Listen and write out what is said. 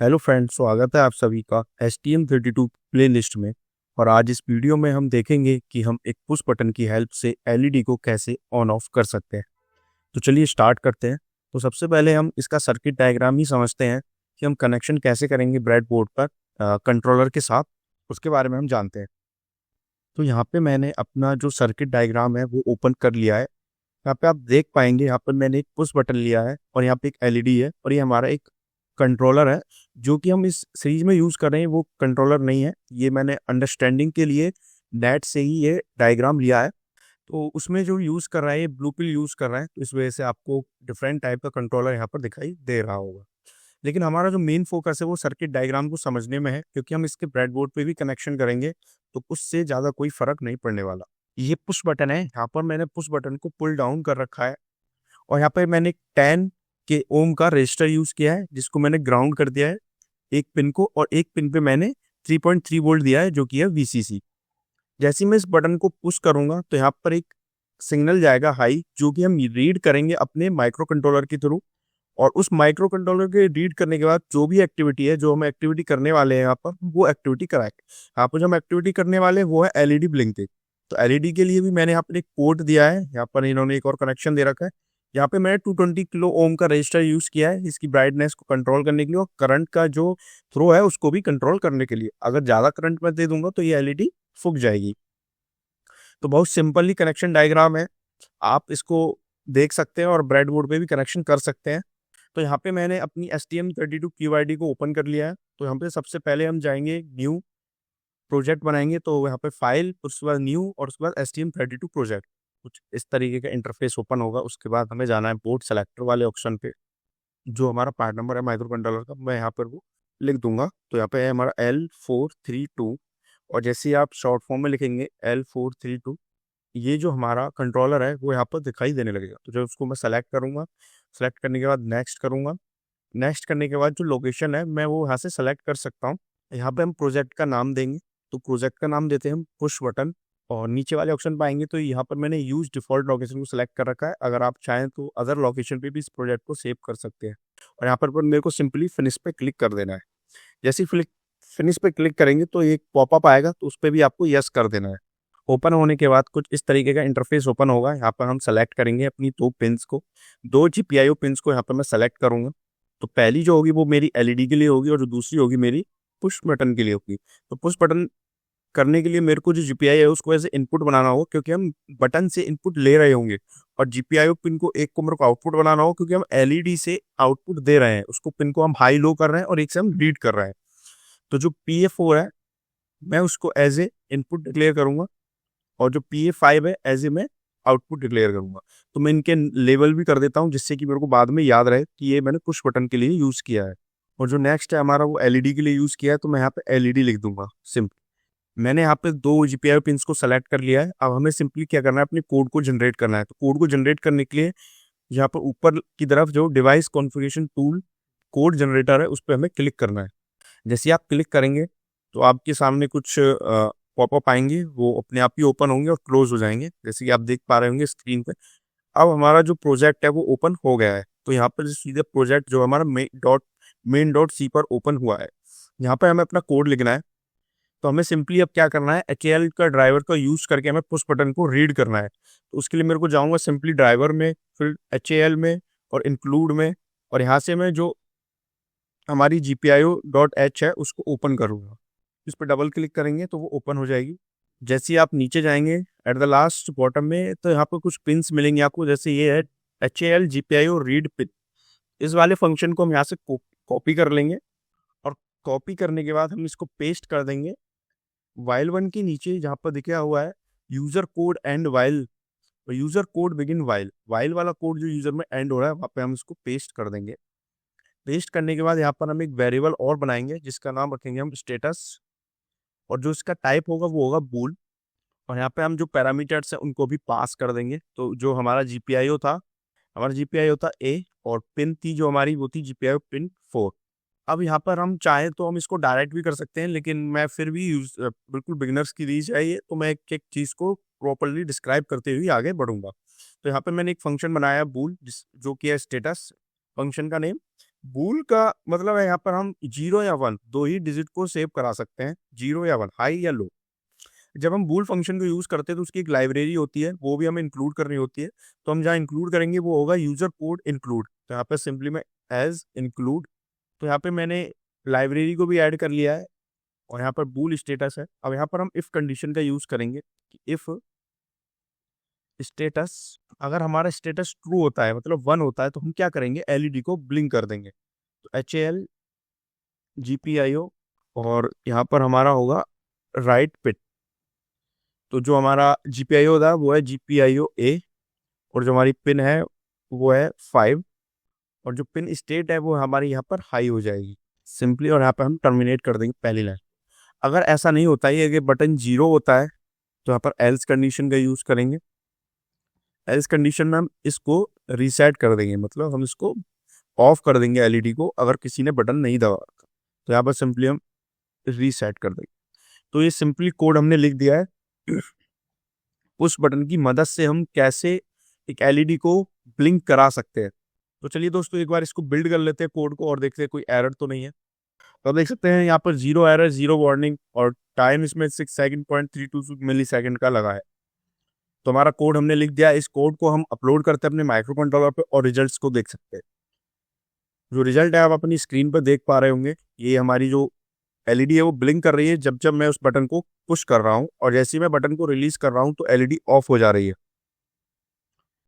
Hello friends, स्वागत है आप सभी का STM32 प्ले लिस्ट में। और आज इस वीडियो में हम देखेंगे कि हम एक पुश बटन की हेल्प से LED को कैसे ऑन ऑफ कर सकते हैं। तो चलिए स्टार्ट करते हैं। तो सबसे पहले हम इसका सर्किट डायग्राम ही समझते हैं कि हम कनेक्शन कैसे करेंगे ब्रेड बोर्ड पर कंट्रोलर के साथ, उसके बारे में हम जानते हैं। तो यहाँ पे मैंने अपना जो सर्किट डायग्राम है वो ओपन कर लिया है। यहाँ पे आप देख पाएंगे, यहाँ पर मैंने एक पुश बटन लिया है और यहाँ पे एक LED है और ये हमारा एक कंट्रोलर है। जो कि हम इस सीरीज में यूज़ कर रहे हैं वो कंट्रोलर नहीं है, ये मैंने अंडरस्टैंडिंग के लिए नेट से ही ये डायग्राम लिया है। तो उसमें जो यूज़ कर रहा है ये ब्लू पिल यूज़ कर रहा है, तो इस वजह से आपको डिफरेंट टाइप का कंट्रोलर यहाँ पर दिखाई दे रहा होगा। लेकिन हमारा जो मेन फोकस है वो सर्किट डायग्राम को समझने में है, क्योंकि हम इसके ब्रेडबोर्ड पे भी कनेक्शन करेंगे तो उससे ज़्यादा कोई फर्क नहीं पड़ने वाला। ये पुश बटन है, यहाँ पर मैंने पुश बटन को पुल डाउन कर रखा है और यहाँ पर मैंने 10 के ओम का रजिस्टर यूज़ किया है, जिसको मैंने ग्राउंड कर दिया है एक पिन को, और एक पिन पे मैंने 3.3 वोल्ट दिया है जो कि है VCC। जैसे ही मैं इस बटन को पुश करूंगा तो यहाँ पर एक सिग्नल जाएगा हाई, जो कि हम रीड करेंगे अपने माइक्रो कंट्रोलर के थ्रू। और उस माइक्रो कंट्रोलर के रीड करने के बाद जो भी एक्टिविटी है, जो हम एक्टिविटी करने वाले हैं यहाँ पर, वो एक्टिविटी कराएंगे। यहाँ पर जो हम एक्टिविटी करने वाले हैं वो है LED ब्लिंकिंग। तो LED के लिए भी मैंने यहाँ पर एक पोर्ट दिया है, यहाँ पर इन्होंने एक और कनेक्शन दे रखा है। यहाँ पे मैंने 220 किलो ओम का रजिस्टर यूज किया है इसकी ब्राइटनेस को कंट्रोल करने के लिए और करंट का जो थ्रो है उसको भी कंट्रोल करने के लिए। अगर ज्यादा करंट मैं दे दूंगा तो ये LED फूक जाएगी। तो बहुत सिंपली कनेक्शन डायग्राम है, आप इसको देख सकते हैं और ब्रेडबोर्ड पे भी कनेक्शन कर सकते हैं। तो यहाँ पे मैंने अपनी STM32 QID को ओपन कर लिया है। तो यहाँ पे सबसे पहले हम जाएंगे न्यू प्रोजेक्ट बनाएंगे, तो यहाँ पे फाइल, उसके बाद न्यू और उसके बाद STM32 प्रोजेक्ट। कुछ इस तरीके का इंटरफेस ओपन होगा। उसके बाद हमें जाना है बोर्ड सेलेक्टर वाले ऑप्शन पे, जो हमारा पार्ट नंबर है माइक्रो कंट्रोलर का, मैं यहाँ पर वो लिख दूंगा। तो यहाँ पे है हमारा L432, और जैसे ही आप शॉर्ट फॉर्म में लिखेंगे L432, ये जो हमारा कंट्रोलर है वो यहाँ पर दिखाई देने लगेगा। तो जब उसको मैं सेलेक्ट करूंगा, सेलेक्ट करने के बाद नेक्स्ट करूंगा। नेक्स्ट करने के बाद जो लोकेशन है मैं वो यहाँ से सेलेक्ट कर सकता हूँ। यहाँ पे हम प्रोजेक्ट का नाम देंगे, तो प्रोजेक्ट का नाम देते हैं हम पुश बटन। और नीचे वाले ऑप्शन पाएंगे तो यहाँ पर मैंने यूज डिफॉल्ट लोकेशन को सिलेक्ट कर रखा है। अगर आप चाहें तो अदर लोकेशन पे भी इस प्रोजेक्ट को सेव कर सकते हैं। और यहाँ पर मेरे को सिंपली फिनिश पे क्लिक कर देना है। जैसे ही फिनिश पे क्लिक करेंगे तो एक पॉपअप आएगा, तो उस पर भी आपको यस कर देना है। ओपन होने के बाद कुछ इस तरीके का इंटरफेस ओपन होगा। यहाँ पर हम सेलेक्ट करेंगे अपनी दो पिंस को, दो GPIO पिंस को यहाँ पर मैं सेलेक्ट करूंगा। तो पहली जो होगी वो मेरी LED के लिए होगी और जो दूसरी होगी मेरी पुश बटन के लिए होगी। तो पुश बटन करने के लिए मेरे को जो GPIO है उसको ऐसे इनपुट बनाना होगा, क्योंकि हम बटन से इनपुट ले रहे होंगे। और GPIO पिन को एक को मेरे को आउटपुट बनाना होगा, क्योंकि हम LED से आउटपुट दे रहे हैं, उसको पिन को हम हाई लो कर रहे हैं और एक से हम रीड कर रहे हैं। तो जो PA4 है मैं उसको एज ए इनपुट डिक्लेयर करूंगा, और जो PA5 है एज ए मैं आउटपुट डिक्लेयर करूंगा। तो मैं इनके लेवल भी कर देता हूं, जिससे कि मेरे को बाद में याद रहे कि ये मैंने पुश बटन के लिए यूज किया है। और जो नेक्स्ट है हमारा वो LED के लिए यूज किया है, तो मैं यहाँ पे LED लिख दूंगा सिंपल। मैंने यहाँ पे दो GPIO पिंस को सेलेक्ट कर लिया है। अब हमें सिंपली क्या करना है, अपने कोड को जनरेट करना है। तो कोड को जनरेट करने के लिए यहाँ पर ऊपर की तरफ जो device configuration tool code generator है उस पर हमें क्लिक करना है। जैसे ही आप क्लिक करेंगे तो आपके सामने कुछ पॉपअप आएंगे, वो अपने आप ही ओपन होंगे और क्लोज हो जाएंगे, जैसे कि आप देख पा रहे होंगे स्क्रीन पे। अब हमारा जो प्रोजेक्ट है वो ओपन हो गया है। तो यहाँ पर सीधे प्रोजेक्ट जो हमारा main.c पर ओपन हुआ है, यहाँ पर हमें अपना कोड लिखना है। तो हमें सिंपली अब क्या करना है, HAL का ड्राइवर का यूज करके हमें पुश बटन को रीड करना है। तो उसके लिए मेरे को जाऊंगा सिंपली ड्राइवर में, फिर HAL में और इंक्लूड में, और यहाँ से मैं जो हमारी GPIO.h है उसको ओपन करूंगा। इस पर डबल क्लिक करेंगे तो वो ओपन हो जाएगी। जैसे ही आप नीचे जाएंगे एट द लास्ट बॉटम में, तो यहाँ पर कुछ पिंस मिलेंगे आपको, जैसे ये है HAL GPIO रीड पिन। इस वाले फंक्शन को हम यहाँ से कॉपी कर लेंगे, और कॉपी करने के बाद हम इसको पेस्ट कर देंगे वाइल वन के नीचे, जहाँ पर दिखा हुआ है user code and while, user code begin while. While वाला कोड जो यूजर में एंड हो रहा है वहाँ पे हम इसको पेस्ट कर देंगे। पेस्ट करने के बाद यहाँ पर हम एक वेरिएबल और बनाएंगे जिसका नाम रखेंगे हम स्टेटस, और जो इसका टाइप होगा वो होगा बूल। और यहाँ पे हम जो पैरामीटर्स हैं उनको भी पास कर देंगे। तो जो हमारा GPIO था, हमारा GPIO था A, और पिन थी जो हमारी वो थी GPIO पिन 4। अब यहाँ पर हम चाहें तो हम इसको डायरेक्ट भी कर सकते हैं, लेकिन मैं फिर भी बिल्कुल बिगिनर्स की रीच है ये, तो मैं एक एक चीज़ को प्रॉपरली डिस्क्राइब करते हुए आगे बढ़ूंगा। तो यहाँ पर मैंने एक फंक्शन बनाया बूल, जो कि है स्टेटस फंक्शन का नेम। बूल का मतलब है यहाँ पर हम 0 या 1 दो ही डिजिट को सेव करा सकते हैं, 0 या 1, हाई या लो। जब हम बूल फंक्शन को यूज करते हैं तो उसकी एक लाइब्रेरी होती है, वो भी हमें इंक्लूड करनी होती है। तो हम जहाँ इंक्लूड करेंगे वो होगा यूजर कोड इंक्लूड। तो यहाँ पे सिंपली मैं एज इंक्लूड, तो यहाँ पे मैंने लाइब्रेरी को भी ऐड कर लिया है और यहाँ पर बूल स्टेटस है। अब यहाँ पर हम इफ कंडीशन का यूज करेंगे कि इफ स्टेटस, अगर हमारा स्टेटस ट्रू होता है मतलब 1 होता है तो हम क्या करेंगे, एलईडी को ब्लिंक कर देंगे। तो HAL GPIO और यहाँ पर हमारा होगा राइट पिट। तो जो हमारा GPIO होता है वो है GPIO A और जो हमारी पिन है वो है 5 और जो पिन स्टेट है वो हमारी यहाँ पर हाई हो जाएगी सिंपली, और यहाँ पर हम टर्मिनेट कर देंगे पहली लाइन। अगर ऐसा नहीं होता है, ये बटन 0 होता है तो यहाँ पर एल्स कंडीशन का यूज करेंगे। एल्स कंडीशन में हम इसको रीसेट कर देंगे, मतलब हम इसको ऑफ कर देंगे एलईडी को अगर किसी ने बटन नहीं दबा रखा। तो यहाँ पर सिंपली हम रीसेट कर देंगे। तो ये सिंपली कोड हमने लिख दिया है। उस बटन की मदद से हम कैसे एक एलईडी को ब्लिंक करा सकते हैं। तो चलिए दोस्तों एक बार इसको बिल्ड कर लेते हैं कोड को और देखते हैं कोई एरर तो नहीं है। तो आप देख सकते हैं यहाँ पर 0 एरर, 0 वार्निंग और टाइम इसमें 6 सेकंड 0.32 मिली सेकंड का लगा है। तो हमारा कोड हमने लिख दिया। इस कोड को हम अपलोड करते हैं अपने माइक्रो कंट्रोलर पे और रिजल्ट्स को देख सकते हैं। जो रिजल्ट है आप अपनी स्क्रीन पर देख पा रहे होंगे, ये हमारी जो एलईडी है वो ब्लिंक कर रही है जब जब मैं उस बटन को पुश कर रहा हूँ, और जैसे ही मैं बटन को रिलीज कर रहा हूँ तो एलईडी ऑफ हो जा रही है।